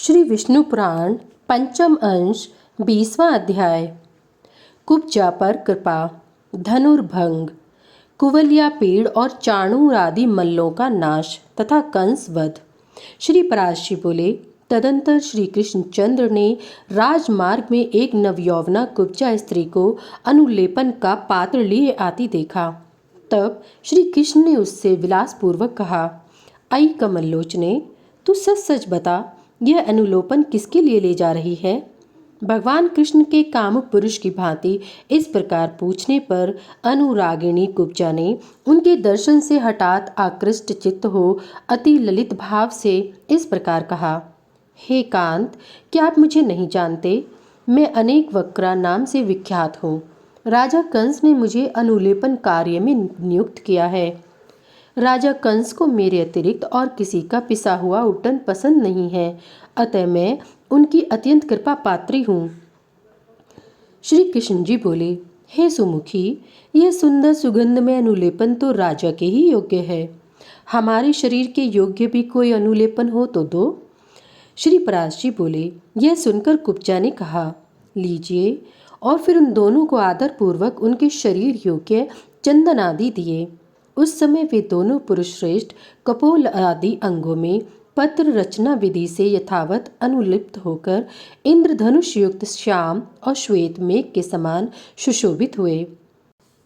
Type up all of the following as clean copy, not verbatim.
श्री विष्णु पुराण पंचम अंश 20वां अध्याय। कुब्जा पर कृपा। धनुर्भंग। कुवलिया पीड़ और चाणूर आदि मल्लों का नाश तथा कंस वध। श्री पराशरी बोले, तदंतर श्री कृष्णचंद्र ने राजमार्ग में एक नवयौवना कुब्जा स्त्री को अनुलेपन का पात्र लिए आती देखा। तब श्री कृष्ण ने उससे विलासपूर्वक कहा, आई कमललोचने, तू सच सच बता, यह अनुलोपन किसके लिए ले जा रही है? भगवान कृष्ण के कामुक पुरुष की भांति इस प्रकार पूछने पर अनुरागिणी कुब्जा ने उनके दर्शन से हठात आकृष्ट चित्त हो अति ललित भाव से इस प्रकार कहा, हे कांत, क्या आप मुझे नहीं जानते? मैं अनेक वक्रा नाम से विख्यात हूँ। राजा कंस ने मुझे अनुलेपन कार्य में नियुक्त किया है। राजा कंस को मेरे अतिरिक्त और किसी का पिसा हुआ उट्टन पसंद नहीं है, अतः मैं उनकी अत्यंत कृपा पात्री हूँ। श्री कृष्ण जी बोले, हे सुमुखी, यह सुंदर सुगंधमय अनुलेपन तो राजा के ही योग्य है। हमारे शरीर के योग्य भी कोई अनुलेपन हो तो दो। श्री पराशरी बोले, यह सुनकर कुब्जा ने कहा, लीजिए, और फिर उन दोनों को आदर पूर्वक उनके शरीर योग्य चंदन आदि दिए। उस समय वे दोनों पुरुष श्रेष्ठ कपोल आदि अंगों में पत्र रचना विधि से यथावत अनुलिप्त होकर इंद्रधनुष युक्त श्याम और श्वेत मेघ के समान सुशोभित हुए।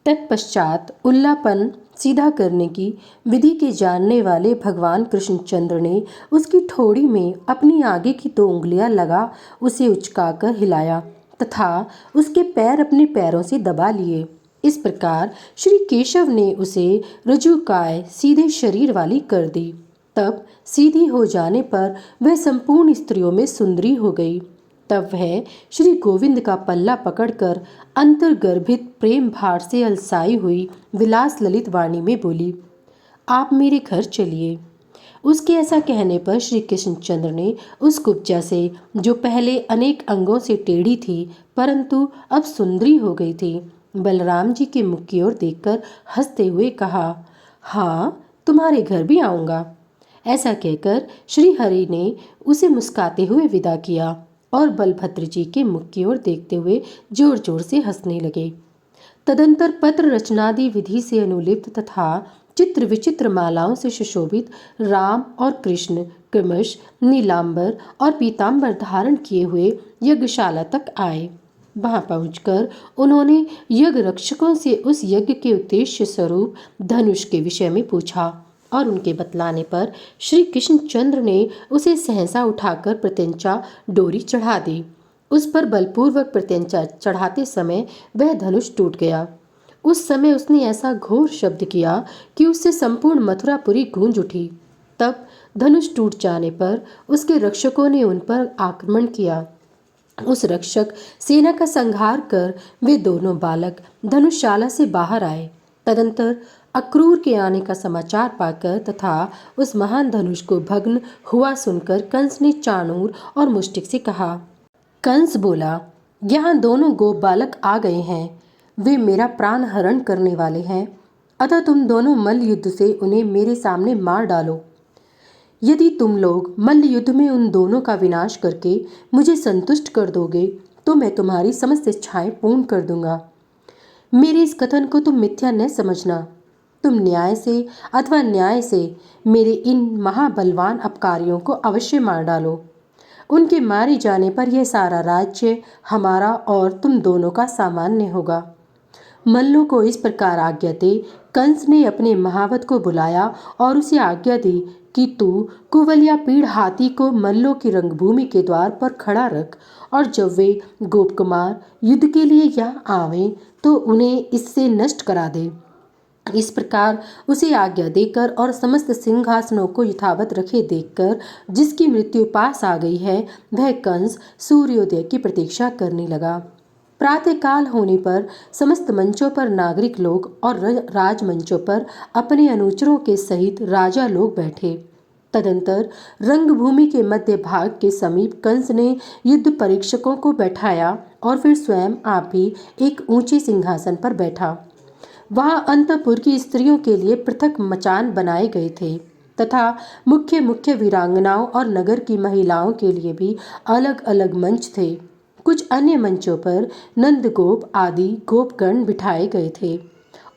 तत्पश्चात उल्लापन सीधा करने की विधि के जानने वाले भगवान कृष्णचंद्र ने उसकी ठोड़ी में अपनी आगे की 2 उंगलियां लगा उसे उचकाकर हिलाया तथा उसके पैर अपने पैरों से दबा लिए। इस प्रकार श्री केशव ने उसे रजुकाय सीधे शरीर वाली कर दी। तब सीधी हो जाने पर वह संपूर्ण स्त्रियों में सुंदरी हो गई। तब वह श्री गोविंद का पल्ला पकड़कर अंतर्गर्भित प्रेम भार से अलसाई हुई विलास ललित वाणी में बोली, आप मेरे घर चलिए। उसके ऐसा कहने पर श्री कृष्णचंद्र ने उस कुब्जा से, जो पहले अनेक अंगों से टेढ़ी थी परंतु अब सुंदरी हो गई थी, बलराम जी के मुख की ओर देखकर हंसते हुए कहा, हाँ, तुम्हारे घर भी आऊँगा। ऐसा कहकर श्री हरि ने उसे मुस्काते हुए विदा किया और बलभद्र जी के मुख की ओर देखते हुए जोर जोर से हंसने लगे। तदंतर पत्र रचनादि विधि से अनुलिप्त तथा चित्र विचित्र मालाओं से सुशोभित राम और कृष्ण क्रमश नीलांबर और पीतांबर धारण किए हुए यज्ञशाला तक आए। वहां पहुंचकर उन्होंने यज्ञ रक्षकों से उस यज्ञ के उद्देश्य स्वरूप धनुष के विषय में पूछा और उनके बतलाने पर श्री कृष्णचंद्र ने उसे सहसा उठाकर प्रत्यंचा डोरी चढ़ा दी। उस पर बलपूर्वक प्रत्यंचा चढ़ाते समय वह धनुष टूट गया। उस समय उसने ऐसा घोर शब्द किया कि उससे संपूर्ण मथुरापुरी गूंज उठी। तब धनुष टूट जाने पर उसके रक्षकों ने उन पर आक्रमण किया। उस रक्षक सेना का संहार कर वे दोनों बालक धनुषशाला से बाहर आए। तदंतर अक्रूर के आने का समाचार पाकर तथा उस महान धनुष को भग्न हुआ सुनकर कंस ने चाणूर और मुष्टिक से कहा। कंस बोला, यहाँ दोनों गोप बालक आ गए हैं, वे मेरा प्राण हरण करने वाले हैं, अतः तुम दोनों मल्ल युद्ध से उन्हें मेरे सामने मार डालो। यदि तुम लोग मल्ल युद्ध में उन दोनों का विनाश करके मुझे संतुष्ट कर दोगे तो मैं तुम्हारी समस्त इच्छाएं पूर्ण कर दूंगा। मेरे इस कथन को तुम मिथ्या न समझना। तुम न्याय से अथवा न्याय से मेरे इन महाबलवान अपकारियों को अवश्य मार डालो। उनके मारे जाने पर यह सारा राज्य हमारा और तुम दोनों का सामान्य होगा। मल्लों को इस प्रकार आज्ञा दे कंस ने अपने महावत को बुलाया और उसे आज्ञा दी कि तू कुवलिया पीड़ हाथी को मल्लों की रंगभूमि के द्वार पर खड़ा रख, और जब वे गोपकुमार युद्ध के लिए यहाँ आवें तो उन्हें इससे नष्ट करा दे। इस प्रकार उसे आज्ञा देकर और समस्त सिंहासनों को यथावत रखे देखकर जिसकी मृत्यु पास आ गई है, वह कंस सूर्योदय की प्रतीक्षा करने लगा। प्रातःकाल होने पर समस्त मंचों पर नागरिक लोग और राजमंचों पर अपने अनुचरों के सहित राजा लोग बैठे। तदंतर रंगभूमि के मध्य भाग के समीप कंस ने युद्ध परीक्षकों को बैठाया और फिर स्वयं आप भी एक ऊंचे सिंहासन पर बैठा। वहां अंतपुर की स्त्रियों के लिए पृथक मचान बनाए गए थे। तथा मुख्य मुख्य वीरांगनाओं और नगर की महिलाओं के लिए भी अलग अलग मंच थे। कुछ अन्य मंचों पर नंदगोप आदि गोपगण बिठाए गए थे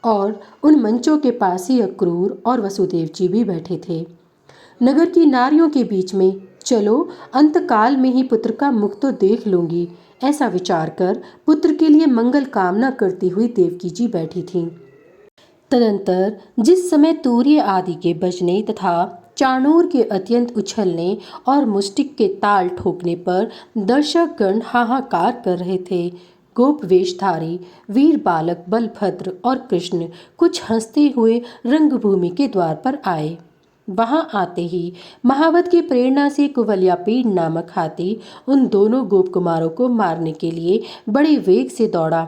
और उन मंचों के पास ही अक्रूर और वसुदेव जी भी बैठे थे। नगर की नारियों के बीच में चलो अंतकाल में ही पुत्र का मुख तो देख लूंगी, ऐसा विचार कर पुत्र के लिए मंगल कामना करती हुई देवकी जी बैठी थीं। तदंतर जिस समय तूर्य आदि के बजने तथा चाणूर के अत्यंत उछलने और मुष्टिक के ताल ठोकने पर दर्शकगण हाहाकार कर रहे थे, गोप वेशधारी वीर बालक बलभद्र और कृष्ण कुछ हंसते हुए रंगभूमि के द्वार पर आए। वहां आते ही महावत की प्रेरणा से कुवलयापीड़ नामक हाथी उन दोनों गोप कुमारों को मारने के लिए बड़े वेग से दौड़ा।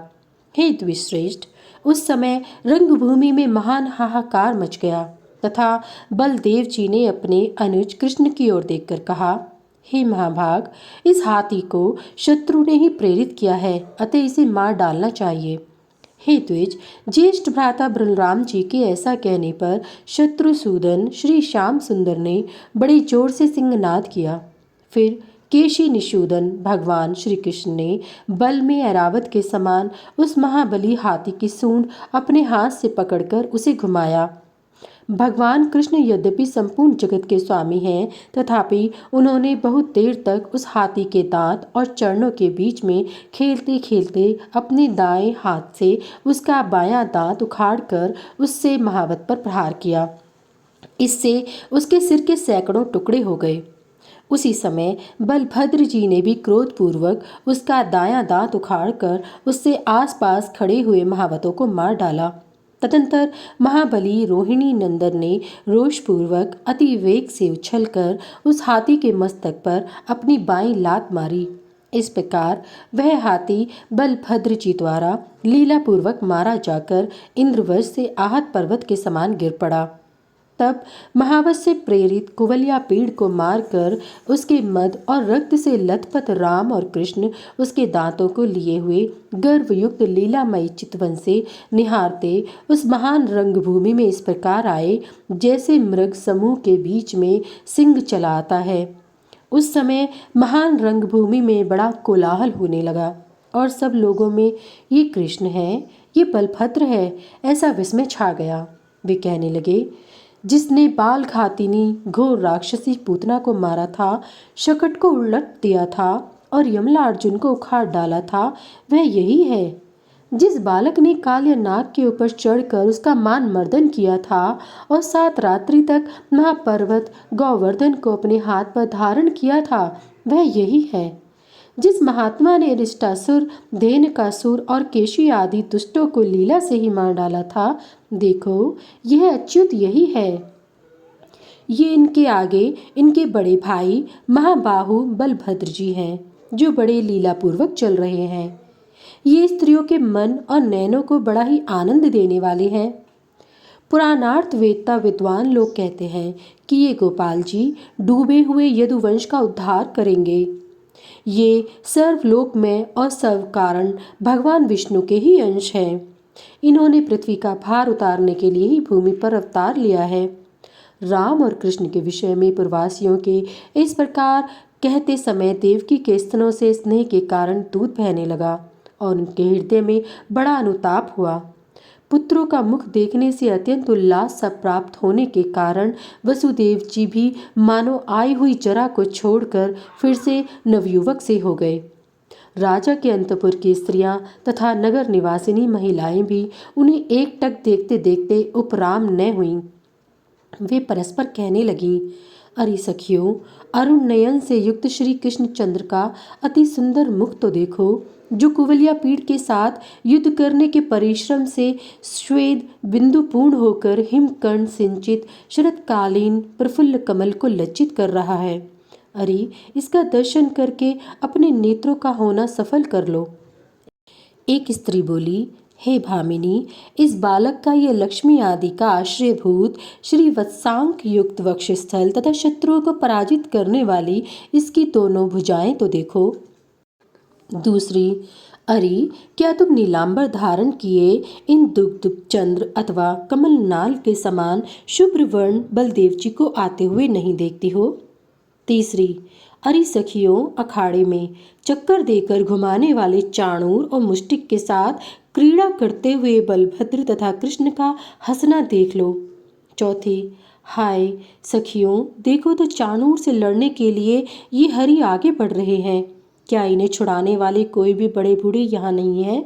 हे द्विश्रेष्ठ, उस समय रंगभूमि में महान हाहाकार मच गया तथा बलदेव जी ने अपने अनुज कृष्ण की ओर देखकर कहा, हे महाभाग, इस हाथी को शत्रु ने ही प्रेरित किया है, अतः इसे मार डालना चाहिए। हे द्विज, ज्येष्ठ भ्राता बलराम जी के ऐसा कहने पर शत्रुसूदन श्री श्याम सुंदर ने बड़े जोर से सिंहनाद किया। फिर केशी निषूदन भगवान श्री कृष्ण ने बल में ऐरावत के समान उस महाबली हाथी की सूंड अपने हाथ से पकड़कर उसे घुमाया। भगवान कृष्ण यद्यपि संपूर्ण जगत के स्वामी हैं, तथापि उन्होंने बहुत देर तक उस हाथी के दांत और चरणों के बीच में खेलते खेलते अपने दाएं हाथ से उसका बायां दांत उखाड़कर उससे महावत पर प्रहार किया। इससे उसके सिर के सैकड़ों टुकड़े हो गए। उसी समय बलभद्र जी ने भी क्रोधपूर्वक उसका दायां दांत उखाड़कर उससे आसपास खड़े हुए महावतों को मार डाला। तदंतर महाबली रोहिणी नंदन ने रोषपूर्वक अति वेग से उछलकर उस हाथी के मस्तक पर अपनी बाईं लात मारी। इस प्रकार वह हाथी बलभद्र जी द्वारा लीलापूर्वक मारा जाकर इंद्रवज्र से आहत पर्वत के समान गिर पड़ा। तब महावत से प्रेरित कुवलयापीड़ को मारकर उसके मद और रक्त से लथपथ राम और कृष्ण उसके दांतों को लिए हुए गर्वयुक्त लीलामयी चितवन से निहारते उस महान रंगभूमि में इस प्रकार आए जैसे मृग समूह के बीच में सिंह चला आता है। उस समय महान रंगभूमि में बड़ा कोलाहल होने लगा और सब लोगों में ये कृष्ण है, ये बलभद्र है, ऐसा विस्मय छा गया। वे कहने लगे, जिसने बाल घातिनी घोर राक्षसी पूतना को मारा था, शकट को उलट दिया था और यमला अर्जुन को उखाड़ डाला था, वह यही है। जिस बालक ने काल्य नाग के ऊपर चढ़कर उसका मान मर्दन किया था और 7 रात्रि तक महापर्वत गोवर्धन को अपने हाथ पर धारण किया था, वह यही है। जिस महात्मा ने रिष्टासुर, धेनुकासुर और केशी आदि दुष्टों को लीला से ही मार डाला था, देखो यह अच्युत यही है। ये इनके आगे इनके बड़े भाई महाबाहु बलभद्र जी हैं, जो बड़े लीलापूर्वक चल रहे हैं। ये स्त्रियों के मन और नैनों को बड़ा ही आनंद देने वाले हैं। पुराणार्थ वेदता विद्वान लोग कहते हैं कि ये गोपाल जी डूबे हुए यदुवंश का उद्धार करेंगे। ये सर्वलोक में और सर्व कारण भगवान विष्णु के ही अंश हैं। इन्होंने पृथ्वी का भार उतारने के लिए ही भूमि पर अवतार लिया है। राम और कृष्ण के विषय में पूर्ववासियों के इस प्रकार कहते समय देवकी के स्तनों से स्नेह के कारण दूध बहने लगा और उनके हृदय में बड़ा अनुताप हुआ। पुत्रों का मुख देखने से अत्यंत उल्लास सा प्राप्त होने के कारण वसुदेव जी भी मानो आई हुई जरा को छोड़कर फिर से नवयुवक से हो गए। राजा के अंतपुर की स्त्रियां तथा नगर निवासिनी महिलाएं भी उन्हें एकटक देखते देखते उपराम न हुईं। वे परस्पर कहने लगीं, अरे सखियों, अरुण नयन से युक्त श्री कृष्णचंद्र का अति सुंदर मुख तो देखो, जो कुवलयापीड़ के साथ युद्ध करने के परिश्रम से श्वेत बिंदु पूर्ण होकर हिमकर्ण सिंचित शरतकालीन प्रफुल्ल कमल को लज्जित कर रहा है। अरे इसका दर्शन करके अपने नेत्रों का होना सफल कर लो। एक स्त्री बोली, हे भामिनी, इस बालक का ये लक्ष्मी आदि का आश्रयभूत श्री वत्सांक युक्त वक्षस्थल तथा शत्रुओं को पराजित करने वाली इसकी दोनों भुजाएं तो देखो। दूसरी, अरे, क्या तुम नीलांबर धारण किए इन दुग्ध चंद्र अथवा कमलनाल के समान शुभ्र वर्ण बलदेव जी को आते हुए नहीं देखती हो? तीसरी, अरे सखियों, अखाड़े में चक्कर देकर घुमाने वाले चाणूर और मुष्टिक के साथ क्रीड़ा करते हुए बलभद्र तथा कृष्ण का हंसना देख लो। चौथी, हाय सखियों, देखो तो चाणूर से लड़ने के लिए ये हरि आगे बढ़ रहे हैं। क्या इन्हें छुड़ाने वाले कोई भी बड़े बूढ़े यहाँ नहीं है?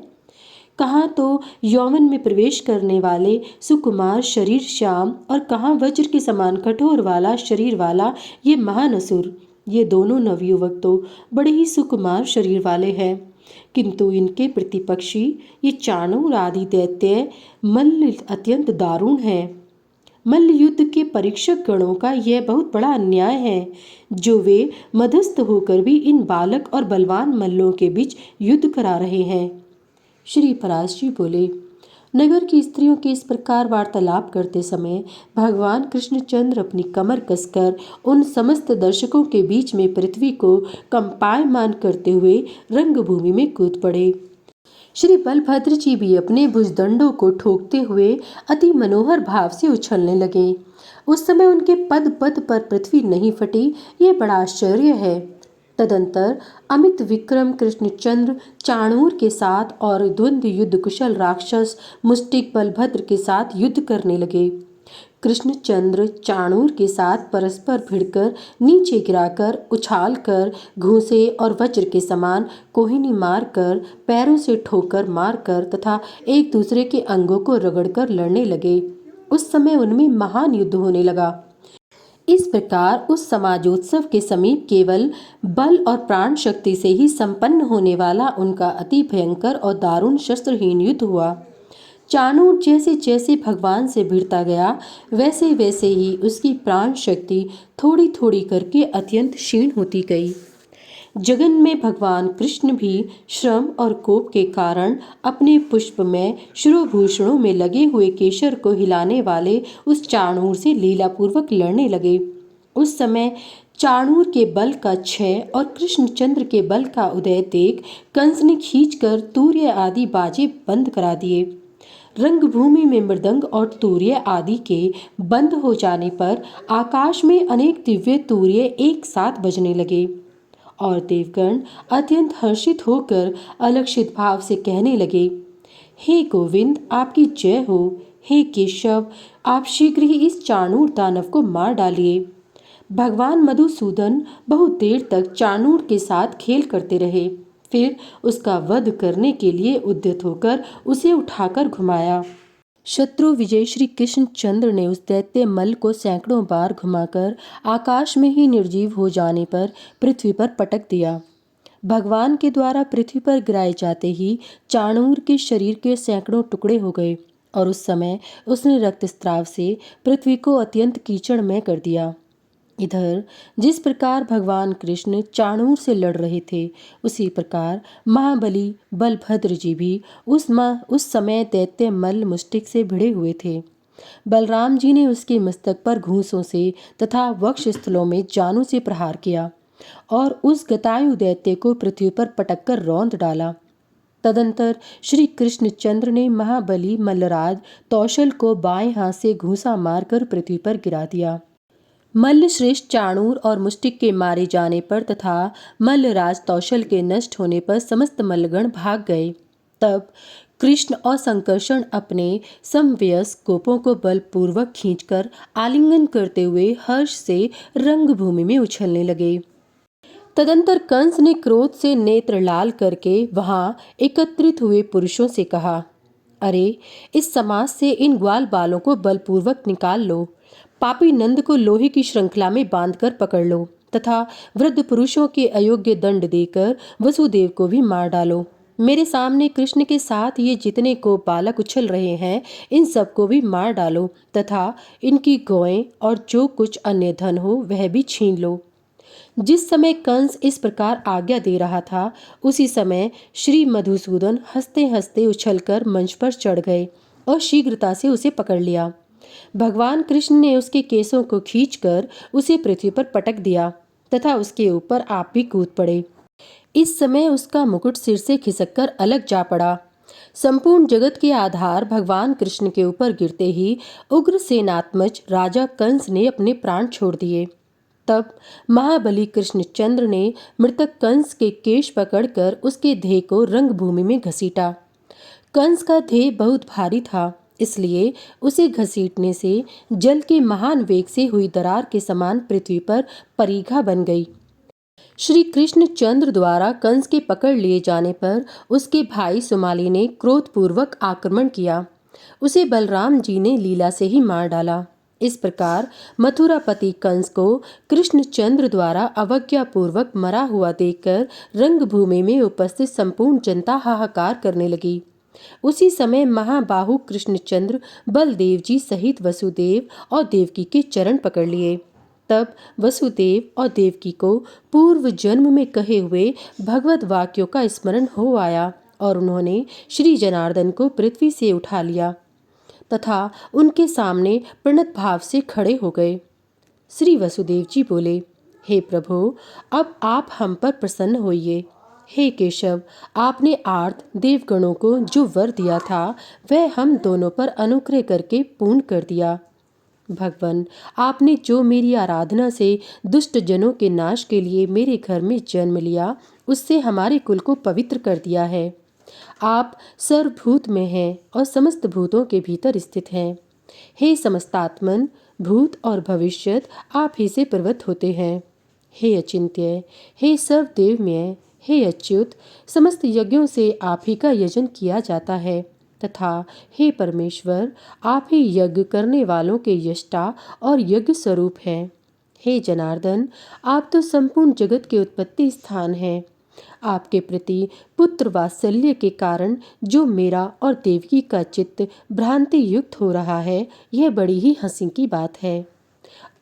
कहाँ तो यौवन में प्रवेश करने वाले सुकुमार शरीर श्याम और कहाँ वज्र के समान कठोर वाला शरीर वाला ये महान असुर। ये दोनों नवयुवक तो बड़े ही सुकुमार शरीर वाले हैं, किंतु इनके प्रतिपक्षी ये चाणूर आदि दैत्य मल्ल अत्यंत दारुण है। मल्ल युद्ध के परीक्षक गणों का यह बहुत बड़ा अन्याय है जो वे मध्यस्थ होकर भी इन बालक और बलवान मल्लों के बीच युद्ध करा रहे हैं। श्री पराश जी बोले, नगर की स्त्रियों के इस प्रकार वार्तालाप करते समय भगवान कृष्णचंद्र अपनी कमर कसकर उन समस्त दर्शकों के बीच में पृथ्वी को कंपायमान करते हुए रंगभूमि में कूद पड़े। श्री बलभद्र जी भी अपने भुजदंडों को ठोकते हुए अति मनोहर भाव से उछलने लगे। उस समय उनके पद पद पर पृथ्वी नहीं फटी, ये बड़ा आश्चर्य है। तदंतर अमित विक्रम कृष्णचंद्र चाणूर के साथ और द्वंद्व युद्ध कुशल राक्षस मुष्टिक बलभद्र के साथ युद्ध करने लगे। कृष्णचंद्र चाणूर के साथ परस्पर भिड़कर नीचे गिराकर उछालकर घूंसे और वज्र के समान कोहिनी मारकर पैरों से ठोकर मारकर तथा एक दूसरे के अंगों को रगड़कर लड़ने लगे। उस समय उनमें महान युद्ध होने लगा। इस प्रकार उस समाजोत्सव के समीप केवल बल और प्राण शक्ति से ही संपन्न होने वाला उनका अति भयंकर और दारुण शस्त्रहीन युद्ध हुआ। चाणूर जैसे जैसे भगवान से भिड़ता गया वैसे वैसे ही उसकी प्राण शक्ति थोड़ी थोड़ी करके अत्यंत क्षीण होती गई। जगन में भगवान कृष्ण भी श्रम और कोप के कारण अपने पुष्पमय शिरोभूषणों में लगे हुए केशर को हिलाने वाले उस चाणूर से लीलापूर्वक लड़ने लगे। उस समय चाणूर के बल का क्षय और कृष्णचंद्र के बल का उदय देख कंस ने खींचकर तूर्य आदि बाजे बंद करा दिए। रंगभूमि में मृदंग और तूर्य आदि के बंद हो जाने पर आकाश में अनेक दिव्य तूर्य एक साथ बजने लगे और देवगण अत्यंत हर्षित होकर अलक्षित भाव से कहने लगे, हे गोविंद, आपकी जय हो। हे केशव, आप शीघ्र ही इस चाणूर दानव को मार डालिए। भगवान मधुसूदन बहुत देर तक चाणूर के साथ खेल करते रहे, फिर उसका वध करने के लिए उद्यत होकर उसे उठाकर घुमाया। शत्रु विजय श्री कृष्णचंद्र ने उस दैत्य मल्ल को सैकड़ों बार घुमाकर आकाश में ही निर्जीव हो जाने पर पृथ्वी पर पटक दिया। भगवान के द्वारा पृथ्वी पर गिराए जाते ही चाणूर के शरीर के सैकड़ों टुकड़े हो गए और उस समय उसने रक्तस्राव से पृथ्वी को अत्यंत कीचड़मय कर दिया। इधर जिस प्रकार भगवान कृष्ण चाणूर से लड़ रहे थे, उसी प्रकार महाबली बलभद्र जी भी उस समय दैत्य मल्ल मुष्टिक से भिड़े हुए थे। बलराम जी ने उसके मस्तक पर घूंसों से तथा वक्ष स्थलों में जानों से प्रहार किया और उस गतायु दैत्य को पृथ्वी पर पटककर रौंद डाला। तदंतर श्री कृष्णचंद्र ने महाबली मल्लराज तौशल को बाएं हाथ से घूंसा मारकर पृथ्वी पर गिरा दिया। मल्ल श्रेष्ठ चाणूर और मुष्टिक के मारे जाने पर तथा मल्लराज तौशल के नष्ट होने पर समस्त मल्लगण भाग गए। तब कृष्ण और संकर्षण अपने समवयस्क गोपों को बलपूर्वक खींचकर आलिंगन करते हुए हर्ष से रंगभूमि में उछलने लगे। तदंतर कंस ने क्रोध से नेत्र लाल करके वहां एकत्रित हुए पुरुषों से कहा, अरे, इस समाज से इन ग्वाल बालों को बलपूर्वक निकाल लो, पापी नंद को लोहे की श्रृंखला में बांधकर पकड़ लो तथा वृद्ध पुरुषों के अयोग्य दंड देकर वसुदेव को भी मार डालो। मेरे सामने कृष्ण के साथ ये जितने को बालक उछल रहे हैं, इन सबको भी मार डालो तथा इनकी गौएं और जो कुछ अन्य धन हो वह भी छीन लो। जिस समय कंस इस प्रकार आज्ञा दे रहा था, उसी समय श्री मधुसूदन हंसते हंसते उछलकर मंच पर चढ़ गए और शीघ्रता से उसे पकड़ लिया। भगवान कृष्ण ने उसके केसों को खींचकर उसे पृथ्वी पर पटक दिया तथा उसके ऊपर आप भी कूद पड़े। इस समय उसका मुकुट सिर से खिसककर अलग जा पड़ा। संपूर्ण जगत के आधार भगवान कृष्ण के ऊपर गिरते ही उग्र सेनात्मज राजा कंस ने अपने प्राण छोड़ दिए। तब महाबली कृष्णचंद्र ने मृतक कंस के केश पकड़कर उसके देह को रंगभूमि में घसीटा। कंस का देह बहुत भारी था, इसलिए उसे घसीटने से जल के महान वेग से हुई दरार के समान पृथ्वी पर परिघा बन गई। श्री कृष्णचंद्र द्वारा कंस के पकड़ लिए जाने पर उसके भाई सुमाली ने क्रोधपूर्वक आक्रमण किया। उसे बलराम जी ने लीला से ही मार डाला। इस प्रकार मथुरापति कंस को कृष्णचंद्र द्वारा अवज्ञापूर्वक मरा हुआ देखकर रंगभूमि में उपस्थित संपूर्ण जनता हाहाकार करने लगी। उसी समय महाबाहु कृष्णचंद्र बलदेव जी सहित वसुदेव और देवकी के चरण पकड़ लिए। तब वसुदेव और देवकी को पूर्व जन्म में कहे हुए भगवत वाक्यों का स्मरण हो आया और उन्होंने श्री जनार्दन को पृथ्वी से उठा लिया तथा उनके सामने प्रणत भाव से खड़े हो गए। श्री वसुदेव जी बोले, हे प्रभु, अब आप हम पर प्रसन्न होइए। हे केशव, आपने आर्त देवगणों को जो वर दिया था वह हम दोनों पर अनुग्रह करके पूर्ण कर दिया। भगवान, आपने जो मेरी आराधना से दुष्ट जनों के नाश के लिए मेरे घर में जन्म लिया, उससे हमारे कुल को पवित्र कर दिया है। आप सर्वभूत में हैं और समस्त भूतों के भीतर स्थित हैं। हे समस्तात्मन, भूत और भविष्यत आप ही से प्रवृत्त होते हैं। हे अचिंत्य, हे सर्वदेवमय, हे अच्युत, समस्त यज्ञों से आप ही का यजन किया जाता है तथा हे परमेश्वर, आप ही यज्ञ करने वालों के यष्टा और यज्ञ स्वरूप हैं। हे जनार्दन, आप तो संपूर्ण जगत के उत्पत्ति स्थान हैं। आपके प्रति पुत्र वात्सल्य के कारण जो मेरा और देवकी का चित्त भ्रांति युक्त हो रहा है, यह बड़ी ही हंसी की बात है।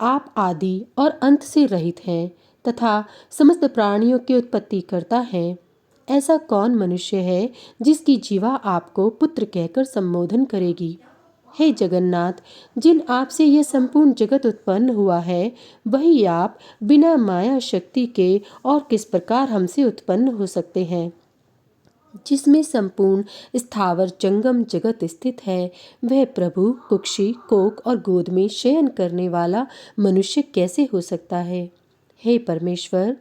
आप आदि और अंत से रहित हैं तथा समस्त प्राणियों की उत्पत्ति करता है। ऐसा कौन मनुष्य है जिसकी जीवा आपको पुत्र कहकर संबोधन करेगी? हे जगन्नाथ, जिन आपसे यह संपूर्ण जगत उत्पन्न हुआ है, वही आप बिना माया शक्ति के और किस प्रकार हमसे उत्पन्न हो सकते हैं? जिसमें संपूर्ण स्थावर जंगम जगत स्थित है, वह प्रभु कुक्षी कोक और गोद में शयन करने वाला मनुष्य कैसे हो सकता है? हे परमेश्वर,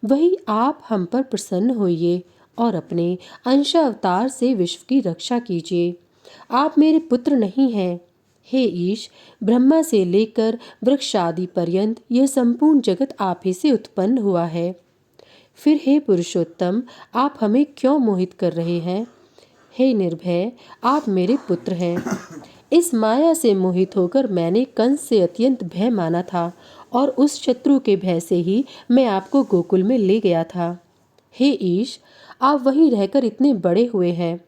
वही आप हम पर प्रसन्न होइए और अपने अंशावतार से विश्व की रक्षा कीजिए। आप मेरे पुत्र नहीं हैं। हे ईश, ब्रह्मा से लेकर वृक्षादि पर्यंत यह संपूर्ण जगत आप ही से उत्पन्न हुआ है। फिर हे पुरुषोत्तम, आप हमें क्यों मोहित कर रहे हैं? हे निर्भय, आप मेरे पुत्र हैं। इस माया से मोहित होकर मैंने कंस से अत्यंत भय माना था और उस शत्रु के भय से ही मैं आपको गोकुल में ले गया था। हे ईश, आप वहीं रहकर इतने बड़े हुए हैं,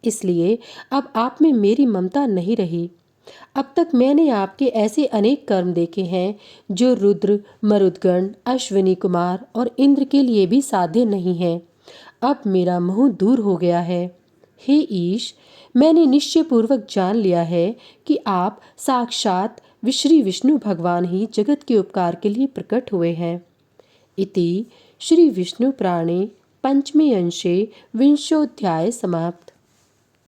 इसलिए अब आप में मेरी ममता नहीं रही। अब तक मैंने आपके ऐसे अनेक कर्म देखे हैं जो रुद्र, मरुदगण, अश्विनी कुमार और इंद्र के लिए भी साध्य नहीं है। अब मेरा मोह दूर हो गया है। हे ईश, मैंने निश्चयपूर्वक जान लिया है कि आप साक्षात श्री विष्णु भगवान ही जगत के उपकार के लिए प्रकट हुए हैं। इति श्री विष्णु पुराणे पंचमे अंशे विंशोऽध्याय समाप्त।